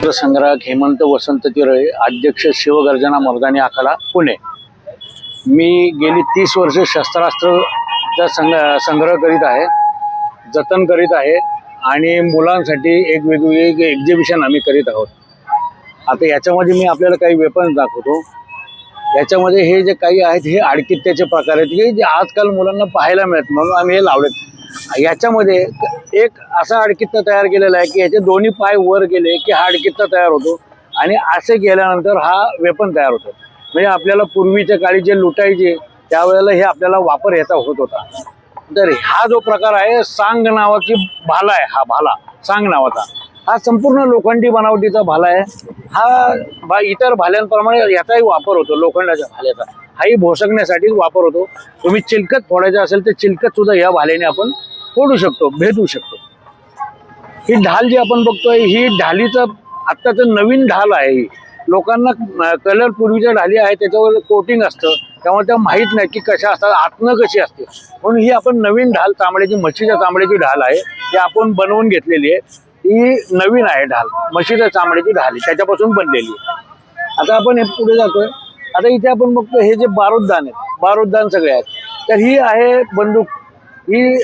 संग्राहक हेमंत वसंत तिरळे, अध्यक्ष शिवगर्जना मर्दानी आखाडा पुणे। मी गेली 30 वर्ष शस्त्रास्त्रचा संग्रह करीत आहे, जतन करीत आहे आणि मुलांसाठी एक वेगवेगळी एक्झिबिशन आम्ही करीत आहोत। आता याच्यामध्ये मी आपल्याला काही वेपन्स दाखवतो। याच्यामध्ये हे जे काही आहेत हे आडकित्त्याचे प्रकार आहेत की जे आजकाल मुलांना पाहायला मिळत, म्हणून आम्ही हे लावलेत। याच्यामध्ये एक असा आडकित्ता तयार केलेला आहे की याचे दोन्ही पाय वर गेले की हा आडकित्ता तयार होतो आणि असे केल्यानंतर हा वेपन तयार होतो। म्हणजे आपल्याला पूर्वीच्या काळी जे लुटायचे त्यावेळेला हे आपल्याला वापर याचा होत होता। तर हा जो प्रकार आहे सांग नावाची भाला आहे, हा भाला सांग नावाचा हा संपूर्ण लोखंडी बनावटीचा भाला आहे। हा इतर भाल्यांप्रमाणे याचाही वापर होतो, लोखंडाच्या भाल्याचा हाही भोसकण्यासाठी वापर होतो। तुम्ही चिलकत फोडायचं असेल तर चिलकत सुद्धा या भाल्याने आपण फोडू शकतो, भेदू शकतो। ही ढाल जी आपण बघतोय ही ढालीचं आत्ताचं नवीन ढाल आहे। ही लोकांना कलर पूर्वीच्या ढाली आहे त्याच्यावर कोटिंग असतं, त्यामुळे त्या माहीत नाही की कशा असतात, आतनं कशी असते, म्हणून ही आपण नवीन ढाल चामड्याची, म्हशीच्या चामड्याची ढाल आहे, ती आपण बनवून घेतलेली आहे। ही नवीन आहे ढाल, म्हशीच्या चामड्याची ढाल त्याच्यापासून बनलेली आहे। आता आपण हे पुढे जातोय। आता इथे आपण बघतो हे जे बारूददान आहेत, बारूददान सगळे आहेत। तर ही आहे बंदूक, ही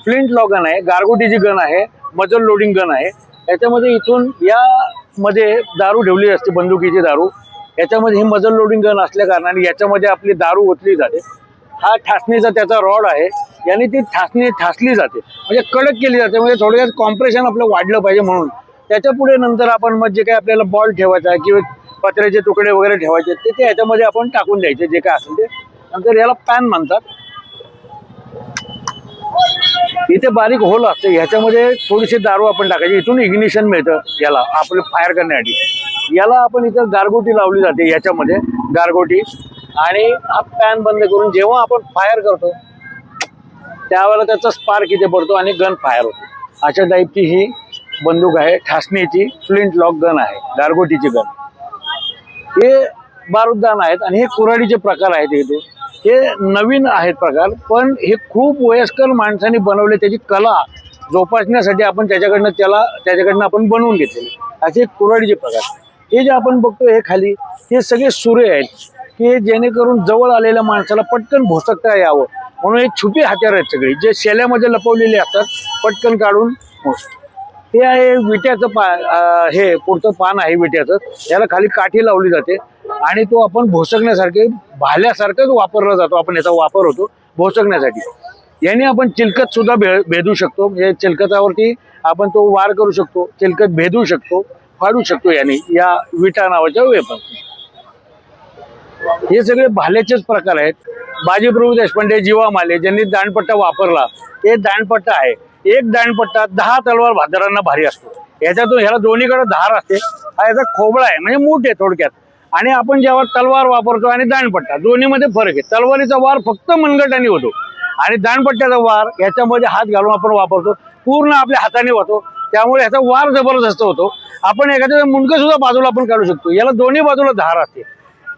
फ्लिंट लॉक गन आहे, गारगोटीची गन आहे, मजल लोडिंग गन आहे। याच्यामध्ये इथून यामध्ये दारू ठेवली असते, बंदुकीची दारू। याच्यामध्ये ही मजल लोडिंग गन असल्या कारणाने याच्यामध्ये आपली दारू ओतली जाते। हा ठासणीचा त्याचा रॉड आहे, याने ती ठासली जाते, म्हणजे कडक केली जाते, म्हणजे थोडक्यात कॉम्प्रेशन आपलं वाढलं पाहिजे म्हणून। त्याच्या पुढे नंतर आपण मग जे काही आपल्याला बॉल ठेवायचा आहे किंवा पत्र्याचे तुकडे वगैरे ठेवायचे ते याच्यामध्ये आपण टाकून द्यायचे, जे काय असेल ते। नंतर याला पॅन म्हणतात। इथे बारीक होल असते, ह्याच्यामध्ये थोडीशी दारू आपण टाकायची, इथून इग्निशन मिळतं याला आपलं फायर करण्यासाठी। याला आपण इथं गारगोटी लावली जाते, याच्यामध्ये गारगोटी, आणि हा पॅन बंद करून जेव्हा आपण फायर करतो त्यावेळेला त्याचा स्पार्क इथे पडतो आणि गन फायर होतो। अशा टाईपची ही बंदूक आहे, ठासणीची फ्लिंट लॉक गन आहे, गारगोटीची गन। हे बारूददान आहेत आणि हे कुऱ्हाडीचे प्रकार आहेत। इथून हे नवीन आहेत प्रकार, पण हे खूप वयस्कर माणसांनी बनवले, त्याची कला जोपासण्यासाठी आपण त्याच्याकडनं आपण बनवून घेतलेले असे कुऱ्हाडीचे प्रकार। हे जे आपण बघतो हे खाली हे सगळे सुरे आहेत की जेणेकरून जवळ आलेल्या माणसाला पटकन भोसकता यावं म्हणून हे छुपी हत्यार आहेत सगळे, जे शेल्यामध्ये लपवलेले असतात, पटकन काढून। हे आहे विट्याचं हे पुढचं पान आहे विट्याचं, याला खाली काठी लावली जाते आणि तो आपण भोसकण्यासारखे भाल्यासारखंच वापरला जातो, आपण याचा वापर होतो भोसकण्यासाठी। याने आपण चिलकत सुद्धा भेदू शकतो, म्हणजे चिलकतावरती आपण तो वार करू शकतो, चिलकत भेदू शकतो, फाडू शकतो याने, या विटा नावाच्या वेपन। हे सगळे भाल्याचेच प्रकार आहेत। बाजीप्रभू देशपांडे, जीवा माले ज्यांनी दांडपट्टा वापरला, हे दांडपट्टा आहे। एक दांडपट्टा 10 तलवार भादरांना भारी असतो। याच्यातून ह्याला दोन्हीकडे धार असते, हा याचा खोबळा आहे, म्हणजे मूठ आहे थोडक्यात। आणि आपण जेव्हा तलवार वापरतो आणि दांडपट्टा दोन्हीमध्ये फरक आहे। तलवारीचा वार फक्त मनगटाने होतो आणि दांडपट्ट्याचा वार याच्यामध्ये हात घालून आपण वापरतो, पूर्ण आपल्या हाताने होतो, त्यामुळे याचा वार जबरदस्त होतो। आपण एखाद्या मुंडकं सुद्धा बाजूला आपण काढू शकतो, याला दोन्ही बाजूला धार असते।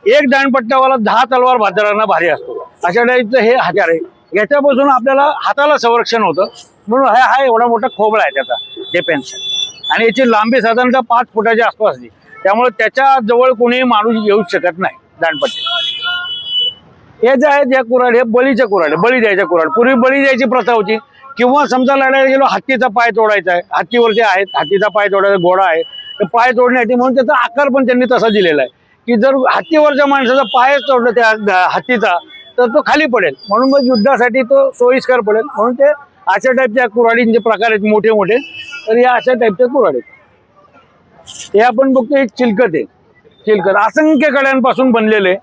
एक दांडपट्ट्यावाला 10 तलवार भादरांना भारी असतो, अशा टाईपचं हे हत्यार आहे। याच्यापासून आपल्याला हाताला संरक्षण होतं, म्हणून हा एवढा मोठा खोबळा आहे त्याचा डिफेन्स। आणि याची लांबी साधारणतः 5 फुटाच्या आसपास असते, त्यामुळे त्याच्या जवळ कोणीही माणूस येऊ शकत नाही दांडपट्टे। हे जे आहेत या कुऱ्हाड, हे बळीचे कुऱ्हाड, बळी द्यायच्या कुऱ्हाड। पूर्वी बळी द्यायची प्रथा होती, किंवा समजा लढायला गेलो हत्तीचा पाय तोडायचा आहे, हत्तीवरचे आहेत, हत्तीचा पाय तोडायचा, घोडा आहे, तर पाय तोडण्यासाठी म्हणून त्याचा आकार पण त्यांनी तसा दिलेला आहे की जर हत्तीवरच्या माणसाचा पायच तोडला त्या हत्तीचा तर तो खाली पडेल, म्हणून मग युद्धासाठी तो सोयीस्कर पडेल, म्हणून ते अशा टाईपच्या कुऱ्हाडींचे प्रकार आहेत मोठे मोठे। तर या अशा टाईपच्या कुऱ्हाडी, हे आपण बघतो एक चिलकत आहे। चिलकत असंख्य कड्यांपासून बनलेले,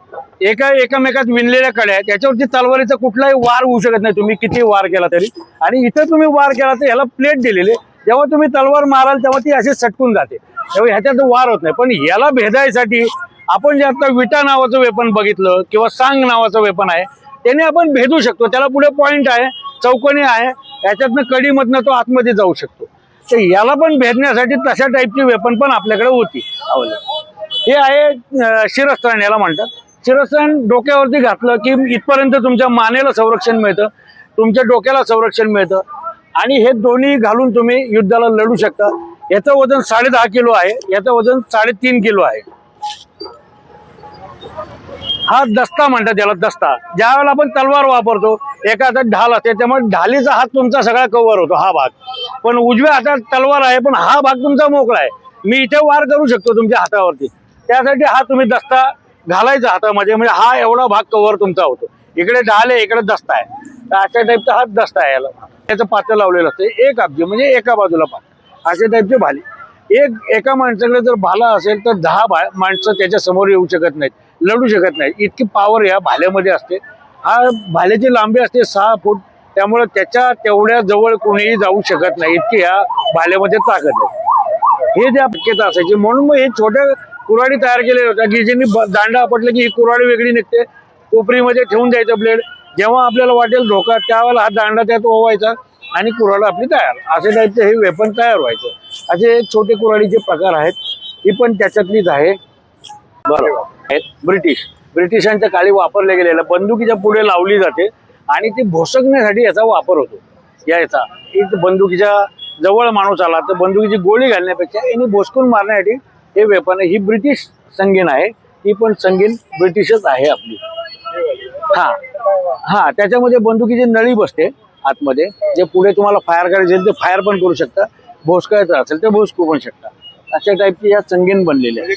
एकामेकात विणलेल्या कड्या आहेत, त्याच्यावरती तलवारीचा कुठलाही वार होऊ शकत नाही, तुम्ही किती वार केला तरी। आणि इथं तुम्ही वार केला तर ह्याला प्लेट दिलेले, जेव्हा तुम्ही तलवार माराल तेव्हा ती अशी सटकून जाते, तेव्हा ह्याच्यात वार होत नाही। पण याला भेदायसाठी आपण जे आता विटा नावाचं वेपन बघितलं किंवा सांग नावाचं वेपन आहे, त्याने आपण भेदू शकतो। त्याला पुढे पॉइंट आहे, चौकोनी आहे, याच्यातनं कडीमधनं तो आतमध्ये जाऊ शकतो। तर याला पण भेदण्यासाठी तशा टाईपची वेपन पण आपल्याकडे होती अवेलेबल। हे आहे शिरस्त्राण, याला म्हणतात। शिरस्त्राण डोक्यावरती घातलं की इथपर्यंत तुमच्या मानेला संरक्षण मिळतं, तुमच्या डोक्याला संरक्षण मिळतं, आणि हे दोन्ही घालून तुम्ही युद्धाला लढू शकता। याचं वजन 10.5 किलो आहे, याचं वजन 3.5 किलो आहे. हा दस्ता म्हणतात त्याला, दस्ता. ज्या वेळेला आपण तलवार वापरतो एका हातात ढाल असते, त्यामुळे ढालीचा हात तुमचा सगळा कव्हर होतो हा भाग. पण उजव्या हातात तलवार आहे पण हा भाग तुमचा मोकळा आहे. मी इथे वार करू शकतो तुमच्या हातावरती, त्यासाठी हा तुम्ही दस्ता घालायचा हातामध्ये, म्हणजे हा एवढा भाग कव्हर तुमचा होतो. इकडे ढाल आहे, इकडे दस्ता आहे. तर अशा टाईपचा हा दस्ता आहे. याला त्याचं पातं लावलेलं असतं, एक अब्जी म्हणजे एका बाजूला पात, अशा टाईपचे भाले. एका माणसाकडे जर भाला असेल तर 10 माणसं त्याच्या समोर येऊ शकत नाहीत, लढू शकत नाही, इतकी पॉवर या भाल्यामध्ये असते. हा भाल्याची लांबी असते 6 फूट, त्यामुळे त्याच्या तेवढ्या जवळ कोणीही जाऊ शकत नाही, इतकी या भाल्यामध्ये ताकद आहे. हे ज्या शक्यता असायची, म्हणून मग हे छोट्या कुऱ्हाडी तयार केलेल्या होत्या की ज्यांनी दांडा आपटलं की ही कुऱ्हाडी वेगळी निघते, कोपरीमध्ये ठेवून द्यायचं ब्लेड. जेव्हा आपल्याला वाटेल धोका त्यावेळेला हा दांडा त्यात ओवायचा आणि कुऱ्हाड आपली तयार. असे टाईपचे हे वेपन तयार व्हायचं. असे छोटे कुऱ्हाडीचे प्रकार आहेत, ही पण त्याच्यातलीच आहे. बरोबर. ब्रिटिशांच्या काळी वापरले गेलेल्या बंदुकीच्या पुढे लावली जाते आणि ती भोसकण्यासाठी याचा वापर होतो. याचा बंदुकीच्या जवळ माणूस आला तर बंदुकीची गोळी घालण्यापेक्षा यांनी भोसकून मारण्यासाठी हे वेपन आहे. ही ब्रिटिश संगीन आहे, ही पण संगीन ब्रिटिशच आहे आपली. हा त्याच्यामध्ये बंदुकीची नळी बसते आतमध्ये, जे पुढे तुम्हाला फायर करायचे ते फायर पण करू शकता, भोसकायचं असेल तर भोसकू पण शकता. अशा टाईपची या संगीन बनलेले आहे.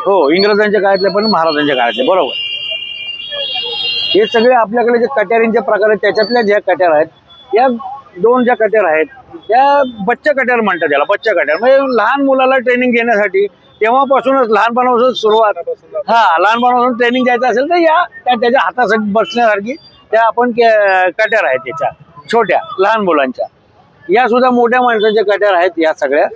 हो, इंग्रजांच्या काळातले पण महाराजांच्या काळातले. बरोबर. हे सगळे आपल्याकडे जे कट्यारींचे प्रकार आहेत त्याच्यातल्या ज्या कट्यार आहेत, या 2 ज्या कट्यार आहेत त्या बच्चा कट्यार म्हणतात त्याला. बच्चा कट्यार म्हणजे लहान मुलाला ट्रेनिंग घेण्यासाठी, तेव्हापासूनच लहानपणापासून सुरुवात, लहानपणापासून ट्रेनिंग द्यायचं असेल तर या त्याच्या हातासाठी बसण्यासारखी त्या आपण कट्यार आहेत त्याच्या छोट्या लहान मुलांच्या. या सुद्धा मोठ्या माणसाच्या कट्यार आहेत या सगळ्या.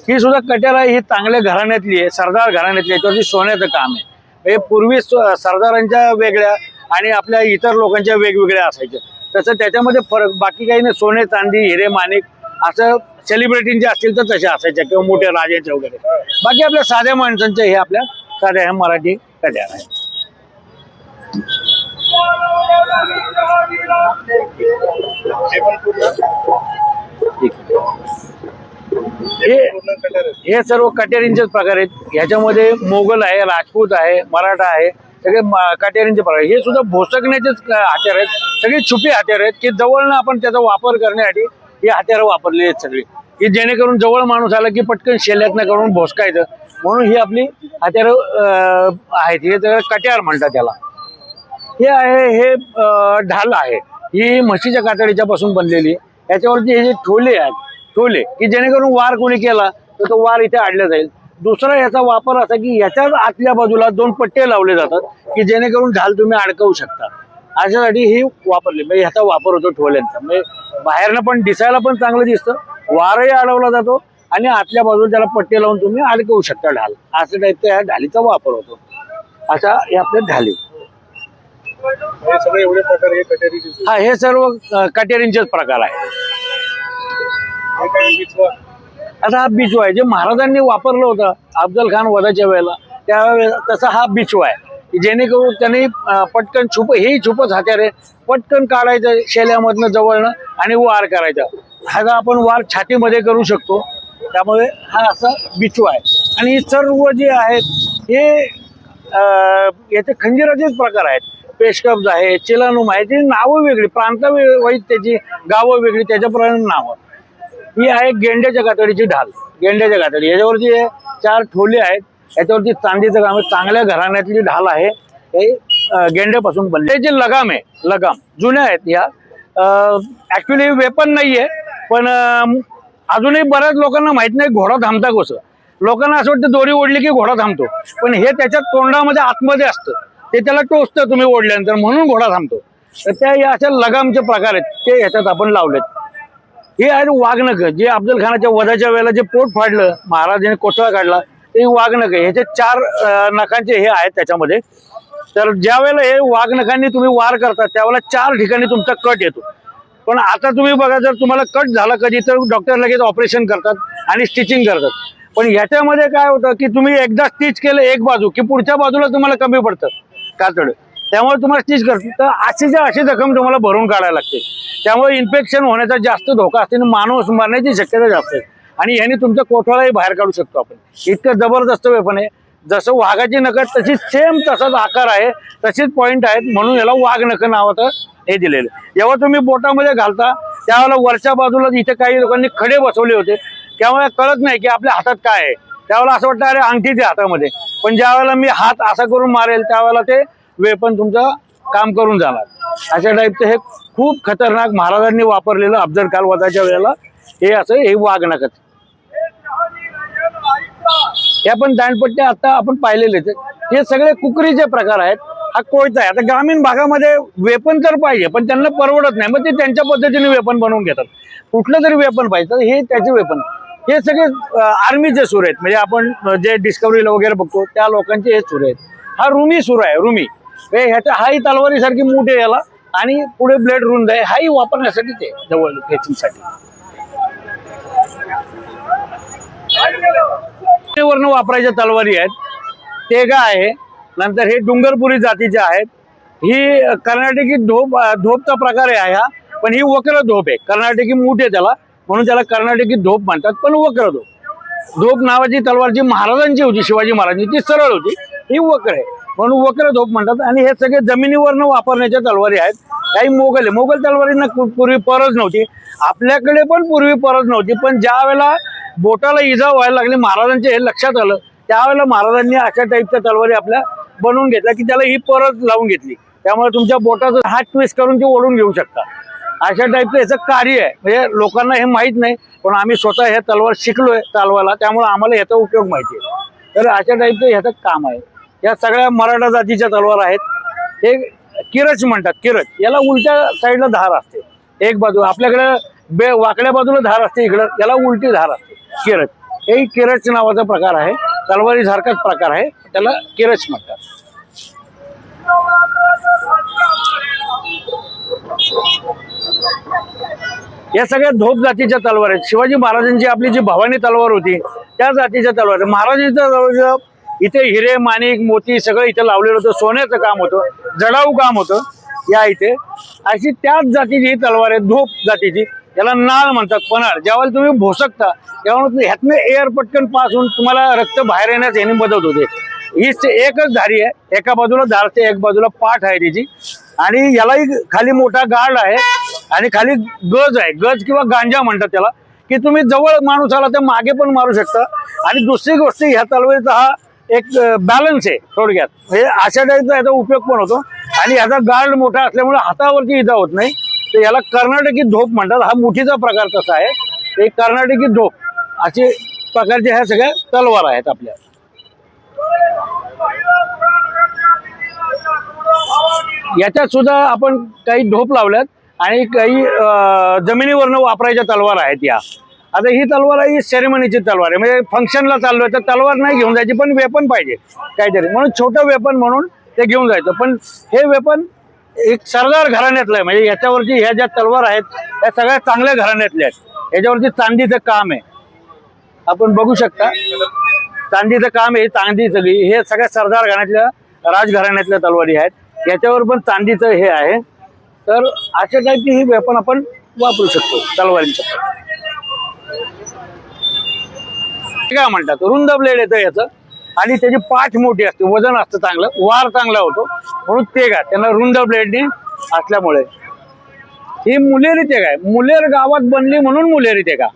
ही सुद्धा कट्यार आहे, ही चांगल्या घराण्यातली आहे, सरदार घराण्यातली आहे, त्याच्यावरती सोन्याचं काम आहे. हे पूर्वी सरदारांच्या वेगळ्या आणि आपल्या इतर लोकांच्या वेगवेगळ्या असायच्या, तसं त्याच्यामध्ये फरक बाकी काही नाही. सोने चांदी हिरे माणिक असं सेलिब्रिटींचे असतील तर तसे असायच्या, किंवा मोठ्या राजांचे वगैरे. बाकी आपल्या साध्या माणसांचे हे आपल्या साध्या ह्या मराठी कट्यार आहेत. हे सर्व कट्यारींचेच प्रकार आहेत. ह्याच्यामध्ये मोगल आहे, राजपूत आहे, मराठा आहे, सगळे कट्यारींचे प्रकार. हे सुद्धा भोसकण्याचेच हत्यार आहेत, सगळे छुपे हत्यार आहेत की जवळनं आपण त्याचा वापर करण्यासाठी हे हत्यारं वापरले आहेत सगळे, की जेणेकरून जवळ माणूस आला की पटकन शेल्यातनं करून भोसकायचं. म्हणून ही आपली हत्यारं आहेत. हे सगळं कट्यार म्हणतात त्याला. हे आहे हे ढाल आहे, ही म्हशीच्या कातडीच्या पासून बनलेली. याच्यावरती हे जे ठोले आहेत, ठोले की जेणेकरून वार कोणी केला तर तो वार इथे आडला जाईल. दुसरा याचा वापर असा की याच्याच आतल्या बाजूला 2 पट्टे लावले जातात की जेणेकरून ढाल तुम्ही अडकवू शकता. अशासाठी ही वापरली, म्हणजे ह्याचा वापर होतो ठोल्यांचा. म्हणजे बाहेरनं पण दिसायला पण चांगलं दिसतं, वारही अडवला जातो आणि आतल्या बाजूला त्याला पट्टे लावून तुम्ही अडकवू शकता ढाल. अशा टाईपचा ह्या ढालीचा वापर होतो. अशा हे आपल्या ढाली. हे सर्व कट्यारींचेच प्रकार आहे. आता हा बिचवा आहे, जे महाराजांनी वापरलं होतं अफजल खान वधाच्या वेळेला, त्यावेळेला तसा हा बिचवा आहे की जेणेकरून त्यांनी पटकन हेही छुपच हत्यार आहे, पटकन काढायचं शेल्यामधनं जवळनं आणि वार करायचा. हा आपण वार छातीमध्ये करू शकतो, त्यामुळे हा असा बिचवा आहे. आणि हे सर्व जे आहेत हे याचे खंजिराचेच प्रकार आहेत. पेशकब्ज आहे, चिलानुम आहे, ती नावं वेगळी, प्रांतावाईज त्याची गावं वेगळी, त्याच्याप्रमाणे नावं. ही आहे गेंड्याच्या कातडीची ढाल. गेंड्याच्या कातडी, याच्यावरती 4 ठोले आहेत, याच्यावरती चांदीचं काम आहे. चांगल्या घराण्यातली ढाल आहे. हे गेंड्यापासून बनले. जे लगाम आहे, लगाम जुन्या आहेत या. ऍक्च्युली वेपन नाहीये, पण अजूनही बऱ्याच लोकांना माहित नाही घोडा थांबता कसं. लोकांना असं वाटतं दोरी ओढली की घोडा थांबतो, पण हे त्याच्या तोंडामध्ये आतमध्ये असतं, ते त्याला टोचतं तुम्ही ओढल्यानंतर, म्हणून घोडा थांबतो. तर त्या या अशा लगामचे प्रकार आहेत, ते ह्याच्यात आपण लावलेत. हे आहे वाघनख, जे अफजल खानाच्या वधाच्या वेळेला जे पोट फाडलं, महाराजांनी कोथळा काढला, ते वाघनख आहे. ह्याचे 4 नखांचे हे आहेत त्याच्यामध्ये. तर ज्या वेळेला हे वाघनखांनी तुम्ही वार करता त्यावेळेला 4 ठिकाणी तुमचा कट येतो. पण आता तुम्ही बघा, जर तुम्हाला कट झाला कधी तर डॉक्टर लगेच ऑपरेशन करतात आणि स्टिचिंग करतात. पण ह्याच्यामध्ये काय होतं की तुम्ही एकदा स्टिच केलं एक बाजू की पुढच्या बाजूला तुम्हाला कमी पडतं कातड. त्यामुळे तुम्हाला स्टिच करते तर अशीच्या अशी जखम तुम्हाला भरून काढायला लागते. त्यामुळे इन्फेक्शन होण्याचा जास्त धोका असते आणि माणूस मरण्याची शक्यता जास्त आहे. आणि याने तुमच्या कोठवालाही बाहेर काढू शकतो आपण. इतकं जबरदस्त वेपन आहे. जसं वाघाची नख तशीच सेम तसाच आकार आहे, तशीच पॉइंट आहेत, म्हणून याला वाघ नख नावाचं हे दिलेलं. जेव्हा तुम्ही बोटामध्ये घालता त्यावेळेला वरच्या बाजूला इथे काही लोकांनी खडे बसवले होते, त्यामुळे कळत नाही की आपल्या हातात काय आहे. त्यावेळेला असं वाटतं अरे अंगठीच आहे हातामध्ये, पण ज्या वेळेला मी हात असा करून मारेल त्यावेळेला ते वेपन तुमचं काम करून जाणार. अशा टाईपचं हे खूप खतरनाक महाराजांनी वापरलेलं अफजल खान वधाच्या वेळेला हे असं हे वाघ नखच. या पण दांडपट्ट्या आता आपण पाहिलेले हे सगळे कुकरीचे प्रकार आहेत. हा कोयता आहे. आता ग्रामीण भागामध्ये वेपन तर पाहिजे पण त्यांना परवडत नाही, मग ते त्यांच्या पद्धतीने वेपन बनवून घेतात. कुठलं तरी वेपन पाहिजे तर हे त्याचे वेपन. हे सगळे आर्मीचे सूर आहेत, म्हणजे आपण जे डिस्कवरीला वगैरे बघतो त्या लोकांचे हे सूर आहेत. हा रुमी सूर आहे. रुमी ह्याच्या हाही तलवारीसारखी मूठ आहे याला आणि पुढे ब्लेड रुंद आहे. हाही वापरण्यासाठी ते जवळ फेचिंगसाठी वर्ण वापरायच्या तलवारी आहेत. तेगा आहे. नंतर हे डुंगरपुरी जातीचे आहेत. ही कर्नाटकी धोपचा प्रकार आहे हा, पण ही वक्र धोप आहे. कर्नाटकी मूठ आहे त्याला, म्हणून त्याला कर्नाटकी धोप म्हणतात, पण वक्र धोप. धोप नावाची तलवार जी महाराजांची होती, शिवाजी महाराजांची, ती सरळ होती. ही वक्र आहे म्हणून वक्र धोप म्हणतात. आणि हे सगळे जमिनीवरनं वापरण्याच्या तलवारी आहेत. काही मोगल आहे. मोगल तलवारींना पूर्वी परज नव्हती. आपल्याकडे पण पूर्वी परज नव्हती, पण ज्या वेळेला बोटाला इजा व्हायला लागली महाराजांचे हे लक्षात आलं, त्यावेळेला महाराजांनी अशा टाईपच्या तलवारी आपल्या बनवून घेतल्या की त्याला ही परत लावून घेतली. त्यामुळे तुमच्या बोटाचा हात ट्विस्ट करून ते ओढून घेऊ शकता. अशा टाईपचं याचं कार्य आहे. म्हणजे लोकांना हे माहीत नाही, पण आम्ही स्वतः हे तलवार शिकलोय चालवायला, त्यामुळे आम्हाला याचा उपयोग माहिती आहे. तर अशा टाईपचं ह्याचं काम आहे. या सगळ्या मराठा जातीच्या तलवार आहेत. हे किरच म्हणतात. किरच याला उलट्या साईडला धार असते. एक बाजू आपल्याकडे वाकड्या बाजूला धार असते, इकडं याला उलटी धार असते. किरच हे किरच नावाचा प्रकार आहे. तलवारी सारखाच प्रकार आहे, त्याला किरच म्हणतात. या सगळ्या धोप जातीच्या तलवार आहेत. शिवाजी महाराजांची आपली जी भवानी तलवार होती त्या जातीच्या तलवार. महाराजांच्या तलवार इथे हिरे माणिक मोती सगळं इथे लावलेलं होतं. सोन्याचं काम होतं, जडाऊ काम होतं या इथे. अशी त्याच जातीची ही तलवार आहे, धोप जातीची. याला नाळ म्हणतात, पन्हाळ. ज्यावेळेला तुम्ही भोसकता त्यामुळे ह्यातनं एअर पटकन पास होऊन तुम्हाला रक्त बाहेर येण्यास याने मदत होते. ही एकच धारी आहे. एका बाजूला धार ते एक बाजूला पाठ आहे तिची. आणि यालाही खाली मोठा गार्ड आहे आणि खाली गज आहे. गज किंवा गांजा म्हणतात त्याला, की तुम्ही जवळ माणूस आला तर मागे पण मारू शकता. आणि दुसरी गोष्ट ह्या तलवारीचा हा एक बॅलन्स आहे थोडक्यात. म्हणजे अशा टाईपचा याचा उपयोग पण होतो. आणि याचा गार्ड मोठा असल्यामुळे हातावरती इजा होत नाही. तर याला कर्नाटकी धोप म्हणतात. हा मुठीचा प्रकार तसा आहे. एक कर्नाटकी धोप असे प्रकारचे ह्या सगळ्या तलवार आहेत आपल्या. याच्यात सुद्धा आपण काही धोप लावल्यात आणि काही जमिनीवरनं वापरायच्या तलवार आहेत या. आता ही तलवार आहे, ही सेरेमनीची तलवार आहे. म्हणजे फंक्शनला चाललोय तर तलवार नाही घेऊन जायची, पण वेपन पाहिजे काहीतरी, म्हणून छोटं वेपन म्हणून ते घेऊन जायचं. पण हे वेपन एक सरदार घराण्यातलं आहे. म्हणजे याच्यावरती ह्या ज्या तलवार आहेत त्या सगळ्या चांगल्या घराण्यातल्या आहेत. याच्यावरती चांदीचं काम आहे, आपण बघू शकता. चांदीचं काम आहे, चांदी सगळी. हे सगळ्या सरदार घराण्यातल्या राजघराण्यातल्या तलवारी आहेत. याच्यावर पण चांदीचं हे आहे. तर अशा टाईपची ही वेपन आपण वापरू शकतो तलवारींच्या. काय म्हणतात, रुंद ब्लेड येतं याचं आणि त्याची पाठ मोठी असते, वजन असतं चांगलं, वार चांगला होतो, म्हणून तेगा त्यांना रुंद ब्लेडने असल्यामुळे. ही मुलेरी तेगा आहे. मुलेर गावात बनली म्हणून मुलेरी तेगा.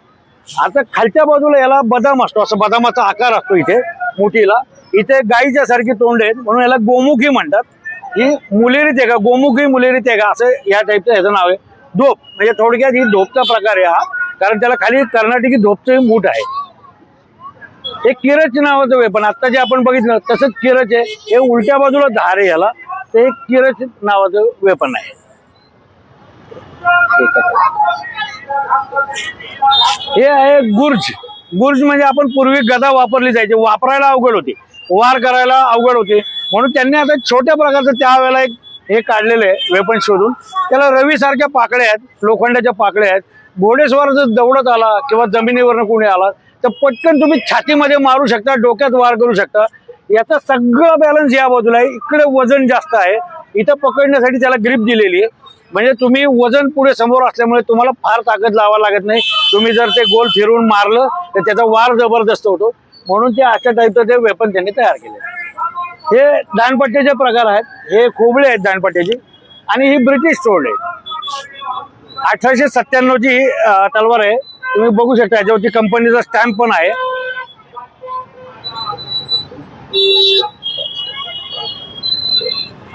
आता खालच्या बाजूला याला बदाम असतो, असं बदामाचा आकार असतो इथे मुठीला. इथे गाईच्या सारखी तोंड आहेत म्हणून याला गोमुखी म्हणतात. ही मुलेरी तेगा, गोमुखी मुलेरी तेगा असं या टाईपचं ह्याचं नाव आहे. धोप म्हणजे थोडक्यात ही धोपचा प्रकार आहे हा, कारण त्याला खाली कर्नाटकी धोपचं मूठ आहे. हे किरच नावाचं वेपन आता जे आपण बघितलं तसंच किरच आहे. हे उलट्या बाजूला धार आहे याला, ते किरच नावाचं वेपन आहे. हे आहे गुर्ज. गुर्ज म्हणजे आपण पूर्वी गदा वापरली जायची, वापरायला अवघड होती, वार करायला अवघड होते, म्हणून त्यांनी आता छोट्या प्रकारचं त्यावेळेला एक हे काढलेलं आहे वेपन शोधून. त्याला रवीसारख्या पाकड्या आहेत, लोखंडाच्या पाकड्या आहेत. घोडेस्वार जर दौडत आला किंवा जमिनीवरनं कोणी आला तर पटकन तुम्ही छातीमध्ये मारू शकता, डोक्यात वार करू शकता. याचा सगळं बॅलन्स या बाजूला आहे. इकडे वजन जास्त आहे इथं पकडण्यासाठी त्याला ग्रिप दिलेली आहे, म्हणजे तुम्ही वजन पुढे समोर असल्यामुळे तुम्हाला फार ताकद लावा लागत नाही. तुम्ही जर ते गोल फिरवून मारलं तर त्याचा वार जबरदस्त होतो, म्हणून ते अशा टाईपचं ते वेपन त्यांनी तयार केले. हे दांडपट्ट्याचे प्रकार आहेत, हे खोबळे आहेत दांडपट्ट्याची, आणि ही ब्रिटिश स्टोर्ड आहे. 1897ची ही तलवार आहे. तुम्ही बघू शकता याच्यावरती कंपनीचा स्टॅम्प पण आहे.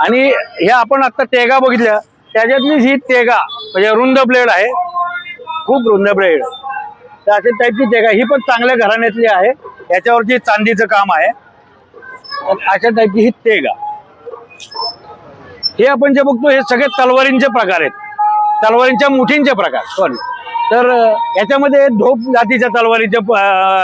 आणि हे आपण आता तेगा बघितल्या, त्याच्यातली ही तेगा म्हणजे रुंद ब्लेड आहे, खूप रुंद ब्लेड. तर अशा टाईपची तेगा ही पण चांगल्या घराण्यातली आहे. याच्यावरती चांदीचं काम आहे. अशा टाईपची ही तेगा. हे आपण जे बघतो हे सगळे तलवारींचे प्रकार आहेत, तलवारींच्या मुठींचे प्रकार. सॉरी, तर याच्यामध्ये धोप जातीच्या तलवारीच्या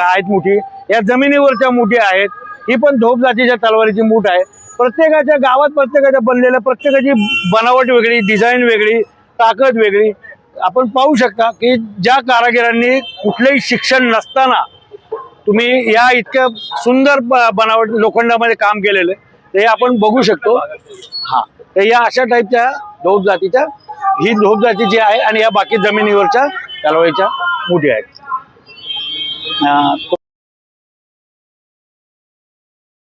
आहेत मुठी, या जमिनीवरच्या मुठी आहेत. ही पण धोप जातीच्या तलवारीची मूठ आहे. प्रत्येकाच्या गावात प्रत्येकाच्या बनलेल्या प्रत्येकाची बनावट वेगळी, डिझाईन वेगळी, ताकद वेगळी. आपण पाहू शकता की ज्या कारागिरांनी कुठलेही शिक्षण नसताना तुम्ही या इतक्या सुंदर बनावट लोखंडामध्ये काम केलेलं आहे, ते आपण बघू शकतो. हा, तर या अशा टाईपच्या धोप जातीच्या, ही धोप जातीची आहे, आणि या बाकी जमिनीवरच्या तलवारीच्या मुठी आहेत.